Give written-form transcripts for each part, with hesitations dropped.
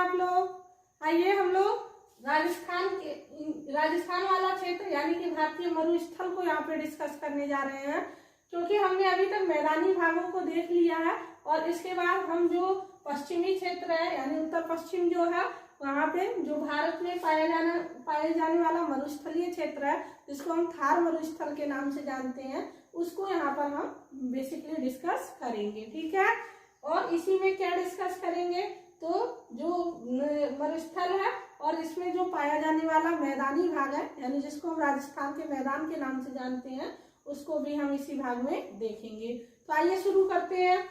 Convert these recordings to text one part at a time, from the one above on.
आप लोग। आइए हम लोग राजस्थान वाला क्षेत्र यानी कि भारतीय मरुस्थल को यहाँ पे डिस्कस करने जा रहे हैं, क्योंकि हमने अभी तक मैदानी भागों को देख लिया है और इसके बाद हम जो पश्चिमी क्षेत्र है यानी उत्तर पश्चिम जो है वहाँ पे जो भारत में पाए जाने वाला मरुस्थलीय क्षेत्र है जिसको हम थार मरुस्थल के नाम से जानते हैं, उसको यहाँ पर हम बेसिकली डिस्कस करेंगे। ठीक है, और इसी में क्या डिस्कस करेंगे, तो जो मरुस्थल है और इसमें जो पाया जाने वाला मैदानी भाग है यानी जिसको हम राजस्थान के मैदान के नाम से जानते हैं, उसको भी हम इसी भाग में देखेंगे। तो आइए शुरू करते हैं।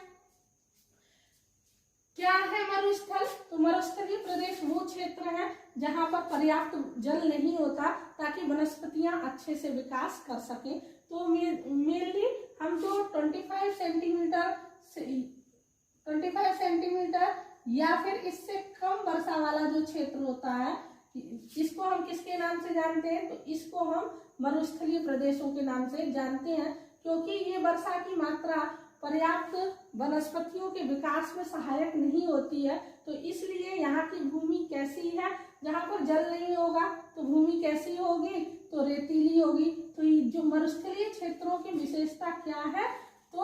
क्या है मरुस्थल? तो मरुस्थलीय प्रदेश वो क्षेत्र है जहां पर पर्याप्त जल नहीं होता ताकि वनस्पतियां अच्छे से विकास कर सकें। तो मेनली हम जो 25 सेंटीमीटर या फिर इससे कम वर्षा वाला जो क्षेत्र होता है, इसको हम किसके नाम से जानते हैं? तो इसको हम मरुस्थलीय प्रदेशों के नाम से जानते हैं, क्योंकि ये वर्षा की मात्रा पर्याप्त वनस्पतियों के विकास में सहायक नहीं होती है। तो इसलिए यहाँ की भूमि कैसी है, जहाँ पर जल नहीं होगा तो भूमि कैसी होगी? तो रेतीली होगी। तो जो मरुस्थलीय क्षेत्रों की विशेषता क्या है? तो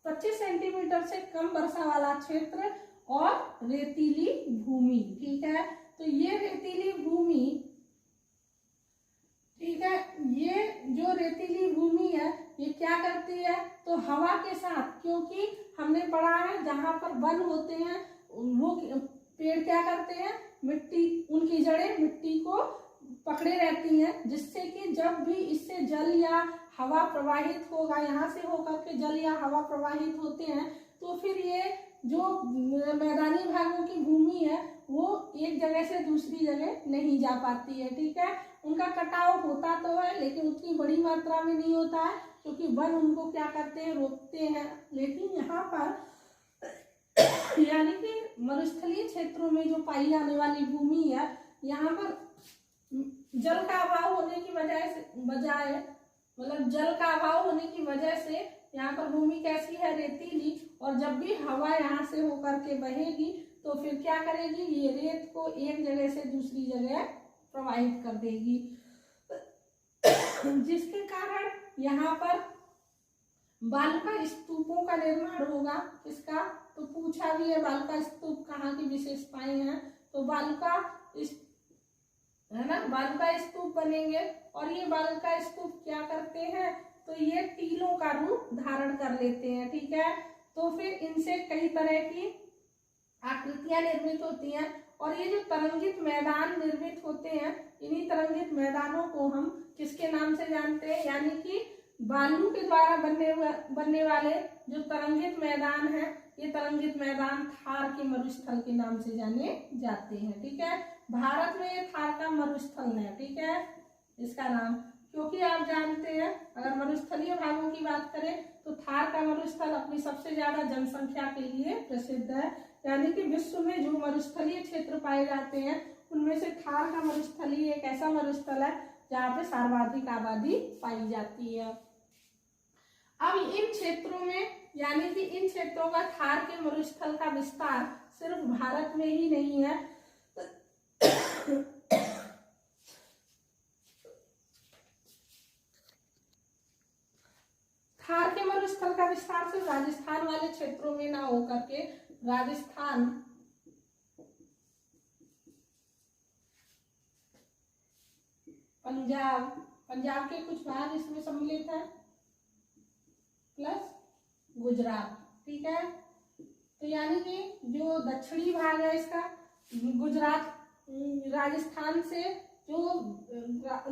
25 सेंटीमीटर से कम वर्षा वाला क्षेत्र और रेतीली भूमि। ठीक है, तो ये रेतीली भूमि, ठीक है, ये जो रेतीली भूमि है ये क्या करती है? तो हवा के साथ, क्योंकि हमने पढ़ा है जहां पर वन होते हैं वो पेड़ क्या करते हैं, मिट्टी, उनकी जड़ें मिट्टी को पकड़े रहती हैं, जिससे कि जब भी इससे जल या हवा प्रवाहित होगा, यहाँ से होकर के जल या हवा प्रवाहित होते हैं, तो फिर ये जो मैदानी भागों की भूमि है वो एक जगह से दूसरी जगह नहीं जा पाती है। ठीक है, उनका कटाव होता तो है लेकिन उतनी बड़ी मात्रा में नहीं होता है, क्योंकि वन उनको क्या करते हैं, रोकते हैं। लेकिन यहाँ पर यानी कि मरुस्थलीय क्षेत्रों में जो पाई जाने वाली भूमि है, यहाँ पर जल का अभाव होने की जल का अभाव होने की वजह से यहाँ पर भूमि कैसी है, रेतीली। और जब भी हवा यहाँ से होकर के बहेगी तो फिर क्या करेगी, ये रेत को एक जगह से दूसरी जगह प्रवाहित कर देगी, जिसके कारण यहाँ पर बालुका स्तूपों का निर्माण होगा। किसका? तो पूछा भी है बालुका स्तूप कहाँ की विशेषताएं हैं, तो बालुका है ना, बालुका स्तूप बनेंगे। और ये बालुका स्तूप क्या करते हैं, तो ये टीलों का रूप धारण कर लेते हैं। ठीक है, तो फिर इनसे कई तरह की आकृतियां निर्मित होती हैं और ये जो तरंगित मैदान निर्मित होते हैं, इन्हीं तरंगित मैदानों को हम किसके नाम से जानते हैं, यानी कि बालू के द्वारा बनने वाले जो तरंगित मैदान है, ये तरंगित मैदान थार के मरुस्थल के नाम से जाने जाते हैं। ठीक है, भारत में ये थार का मरुस्थल है। ठीक है, इसका नाम, क्योंकि आप जानते हैं अगर मरुस्थलीय भागों की बात करें तो थार का मरुस्थल अपनी सबसे ज्यादा जनसंख्या के लिए प्रसिद्ध है, यानी कि विश्व में जो मरुस्थलीय क्षेत्र पाए जाते हैं उनमें से थार का मरुस्थलीय एक ऐसा मरुस्थल है जहाँ पे सर्वाधिक आबादी पाई जाती है। अब इन क्षेत्रों में यानी कि इन क्षेत्रों का थार के मरुस्थल का विस्तार सिर्फ भारत में ही नहीं है, थार के मरुस्थल का विस्तार सिर्फ राजस्थान वाले क्षेत्रों में ना होकर के राजस्थान, पंजाब के कुछ भाग इसमें सम्मिलित है, प्लस गुजरात। ठीक है, तो यानी कि जो दक्षिणी भाग है इसका, गुजरात, राजस्थान से जो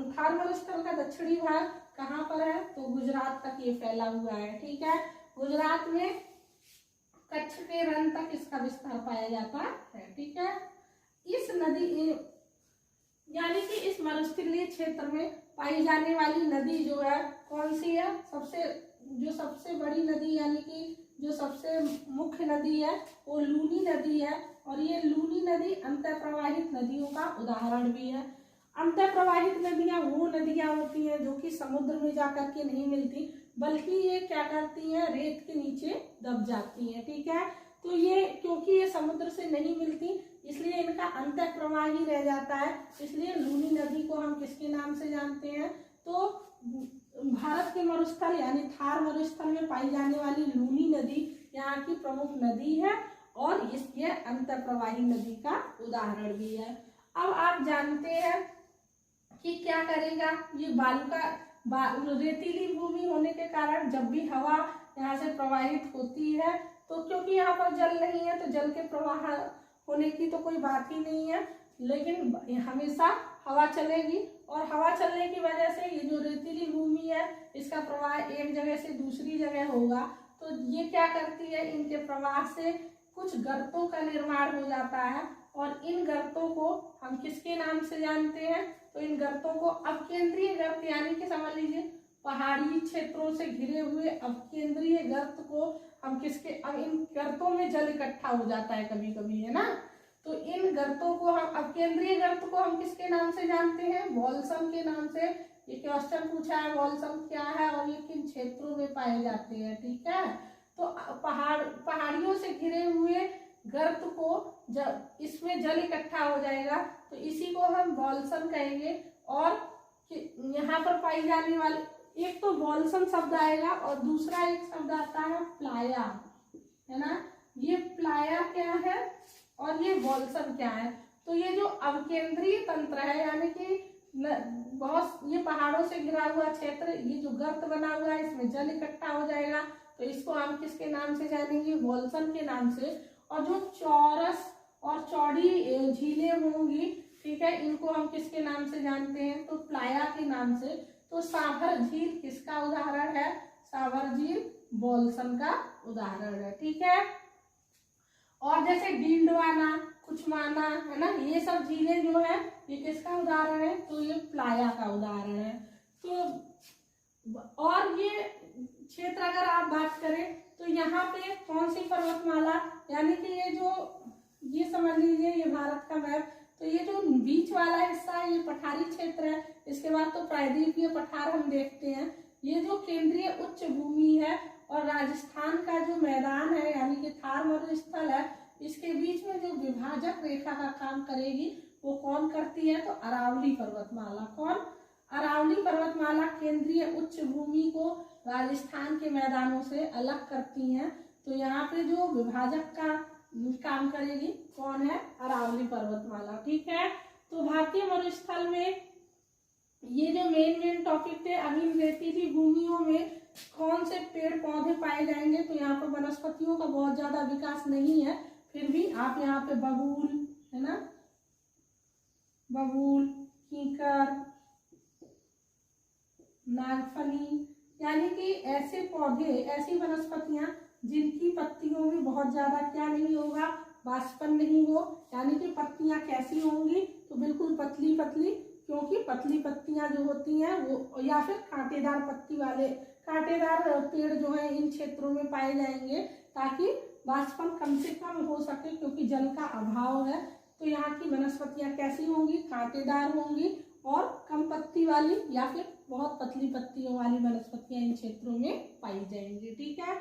थार मरुस्थल का दक्षिणी भाग कहाँ पर है, तो गुजरात तक ये फैला हुआ है। ठीक है, गुजरात में कच्छ के रण तक इसका विस्तार पाया जाता है। ठीक है, इस नदी यानी कि इस मरुस्थलीय क्षेत्र में पाई जाने वाली नदी जो है कौन सी है, सबसे बड़ी नदी यानी कि जो सबसे मुख्य नदी है वो लूनी नदी है। और ये लूनी नदी अंतः प्रवाहित नदियों का उदाहरण भी है। अंतः प्रवाहित नदियां वो नदियां होती हैं जो कि समुद्र में जाकर के नहीं मिलती, बल्कि ये क्या करती हैं, रेत के नीचे दब जाती हैं। ठीक है, तो ये क्योंकि ये समुद्र से नहीं मिलती इसलिए इनका अंतः प्रवाह ही रह जाता है। इसलिए लूनी नदी को हम किसके नाम से जानते हैं? तो भारत के मरुस्थल यानी थार मरुस्थल में पाई जाने वाली लूनी नदी यहाँ की प्रमुख नदी है और ये अंतः प्रवाही नदी का उदाहरण भी है। अब आप जानते हैं कि क्या करेगा ये रेतीली भूमि होने के कारण जब भी हवा यहाँ से प्रवाहित होती है तो क्योंकि यहाँ पर जल नहीं है तो जल के प्रवाह होने की तो कोई बात ही नहीं है, लेकिन हमेशा हवा चलेगी और हवा चलने की वजह से ये जो रेतीली भूमि है इसका प्रवाह एक जगह से दूसरी जगह होगा। तो ये क्या करती है, इनके प्रवाह से कुछ गर्तों का निर्माण हो जाता है और इन गर्तों को हम किसके नाम से जानते हैं? तो इन गर्तों को अपकेंद्रीय गर्त यानी कि समझ लीजिए पहाड़ी क्षेत्रों से घिरे हुए अपकेंद्रीय गर्त को हम अब इन गर्तों में जल इकट्ठा हो जाता है कभी कभी, है ना, तो इन गर्तों को हम अपकेंद्रीय गर्त को हम किसके नाम से जानते हैं? बॉल्सम के नाम से। ये क्वेश्चन पूछा है बॉल्सम क्या है और ये किन क्षेत्रों में पाए जाते हैं, ठीक है। तो पहाड़ियों से घिरे हुए गर्त को जब इसमें जल इकट्ठा हो जाएगा तो इसी को हम बॉल्सम कहेंगे। और यहाँ पर पाई जाने वाली एक तो बॉल्सम शब्द आएगा और दूसरा एक शब्द आता है प्लाया, है ना। ये प्लाया क्या है और ये बॉल्सम क्या है? तो ये जो अवकेंद्रीय तंत्र है यानी कि बहुत ये पहाड़ों से घिरा हुआ क्षेत्र, ये जो गर्त बना हुआ है इसमें जल इकट्ठा हो जाएगा तो इसको हम किसके नाम से जानेंगे? बॉल्सम के नाम से। और जो चौरस और चौड़ी झीलें होंगी, ठीक है, इनको हम किसके नाम से जानते हैं? तो प्लाया के नाम से। तो साभर झील किसका उदाहरण है? साभर झील बॉल्सम का उदाहरण है, ठीक है। और जैसे डींडवाना, कुचमाना, है ना, ये सब झीलें जो है ये किसका उदाहरण है? तो ये प्लाया का उदाहरण है। तो और ये क्षेत्र अगर आप बात करें तो यहाँ पे कौन सी पर्वतमाला, यानी कि ये समझ लीजिए ये भारत का मैप, तो ये जो बीच वाला हिस्सा है ये पठारी क्षेत्र है। इसके बाद तो प्रायद्वीपीय पठार हम देखते हैं। ये जो केंद्रीय उच्च भूमि है और राजस्थान का जो मैदान है यानी कि थार मरुस्थल है, इसके बीच में जो विभाजक रेखा का काम करेगी वो कौन करती है? तो अरावली पर्वतमाला। कौन? अरावली पर्वतमाला केंद्रीय उच्च भूमि को राजस्थान के मैदानों से अलग करती हैं। तो यहाँ पे जो विभाजक का काम करेगी कौन है? अरावली पर्वतमाला, ठीक है। तो भारतीय मरुस्थल में ये जो मेन टॉपिक थे, अभी रेतीली भूमियों में कौन से पेड़ पौधे पाए जाएंगे? तो यहाँ पर वनस्पतियों का बहुत ज्यादा विकास नहीं है, फिर भी आप यहाँ पे बबूल, है ना, बबूल, कीकर, नागफनी, यानी कि ऐसे पौधे, ऐसी वनस्पतियां जिनकी पत्तियों में बहुत ज्यादा क्या नहीं होगा? वाष्पन नहीं हो। यानी कि पत्तियां कैसी होंगी? तो बिल्कुल पतली पतली, क्योंकि पतली पत्तियां जो होती हैं वो, या फिर कांटेदार पत्ती वाले कांटेदार पेड़ जो है इन क्षेत्रों में पाए जाएंगे ताकि वाष्पन कम से कम हो सके, क्योंकि जल का अभाव है। तो यहाँ की वनस्पतियां कैसी होंगी? कांटेदार होंगी और कम पत्ती वाली या फिर बहुत पतली पत्तियों वाली वनस्पतियां इन क्षेत्रों में पाई जाएंगी, ठीक है।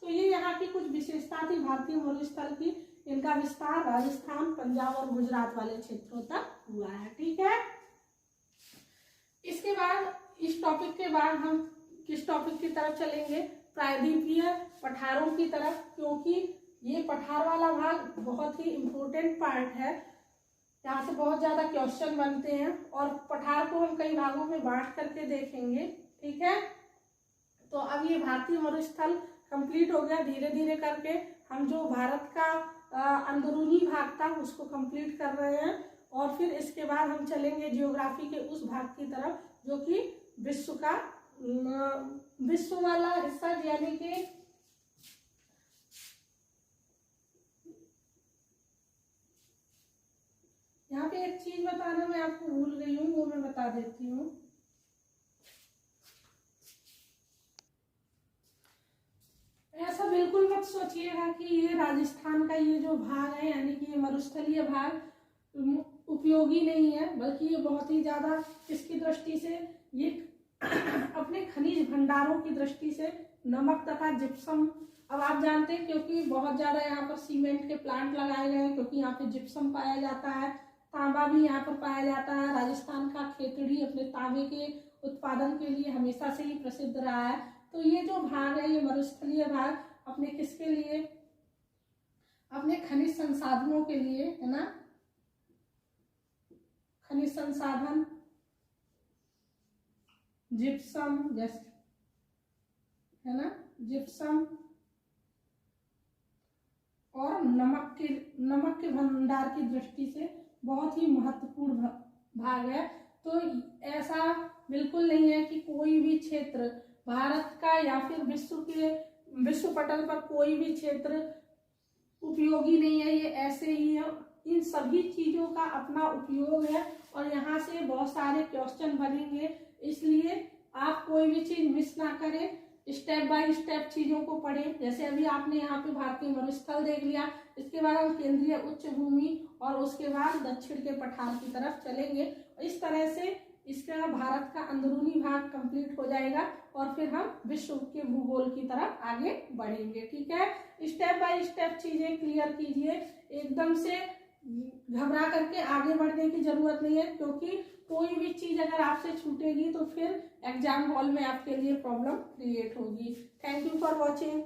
तो ये यहाँ की कुछ विशेषता थी भारतीय मरुस्थल की। इनका विस्तार राजस्थान, पंजाब और गुजरात वाले क्षेत्रों तक हुआ है, ठीक है। इसके बाद इस टॉपिक के बाद हम किस टॉपिक की तरफ चलेंगे? प्रायद्वीपीय पठारों की तरफ, क्योंकि ये पठार वाला भाग बहुत ही इम्पोर्टेंट पार्ट है। यहाँ से बहुत ज्यादा क्वेश्चन बनते हैं और पठार को हम कई भागों में बांट करके देखेंगे, ठीक है। तो अब ये भारतीय मरुस्थल कंप्लीट हो गया। धीरे धीरे करके हम जो भारत का अंदरूनी भाग था उसको कंप्लीट कर रहे हैं और फिर इसके बाद हम चलेंगे जियोग्राफी के उस भाग की तरफ जो कि विश्व वाला हिस्सा, यानी कि यहाँ पे एक चीज बताना मैं आपको भूल गई हूँ, वो मैं बता देती हूँ। ऐसा बिल्कुल मत सोचिएगा कि ये राजस्थान का ये जो भाग है यानी कि ये मरुस्थलीय भाग उपयोगी नहीं है, बल्कि ये बहुत ही ज्यादा किसकी दृष्टि से, ये अपने खनिज भंडारों की दृष्टि से, नमक तथा जिप्सम अब आप जानते हैं क्योंकि बहुत ज़्यादा यहाँ पर सीमेंट के प्लांट लगाए गए हैं, क्योंकि यहाँ पे जिप्सम पाया जाता है, तांबा भी यहाँ पर पाया जाता है। राजस्थान का खेतड़ी अपने तांबे के उत्पादन के लिए हमेशा से ही प्रसिद्ध रहा है। तो ये जो भाग है, ये मरुस्थलीय भाग अपने किसके लिए, अपने खनिज संसाधनों के लिए, है ना, खनिज संसाधन, जिप्सम, जैसे है ना, जिप्सम और नमक के भंडार की दृष्टि से बहुत ही महत्वपूर्ण भाग है। तो ऐसा बिल्कुल नहीं है कि कोई भी क्षेत्र भारत का या फिर विश्व पटल पर कोई भी क्षेत्र उपयोगी नहीं है, ये ऐसे ही है। इन सभी चीजों का अपना उपयोग है और यहाँ से बहुत सारे क्वेश्चन बनेंगे, इसलिए आप कोई भी चीज मिस ना करें, स्टेप बाय स्टेप चीजों को पढ़ें। जैसे अभी आपने यहाँ पे भारतीय मरुस्थल देख लिया, इसके बाद हम केंद्रीय उच्च भूमि और उसके बाद दक्षिण के पठार की तरफ चलेंगे। इस तरह से इसका भारत का अंदरूनी भाग कंप्लीट हो जाएगा और फिर हम विश्व के भूगोल की तरफ आगे बढ़ेंगे। ठीक है, स्टेप बाय स्टेप चीजें क्लियर कीजिए, एकदम से घबरा करके आगे बढ़ने की जरूरत नहीं है, क्योंकि कोई भी चीज अगर आपसे छूटेगी तो फिर एग्जाम हॉल में आपके लिए प्रॉब्लम क्रिएट होगी। Thank you for watching.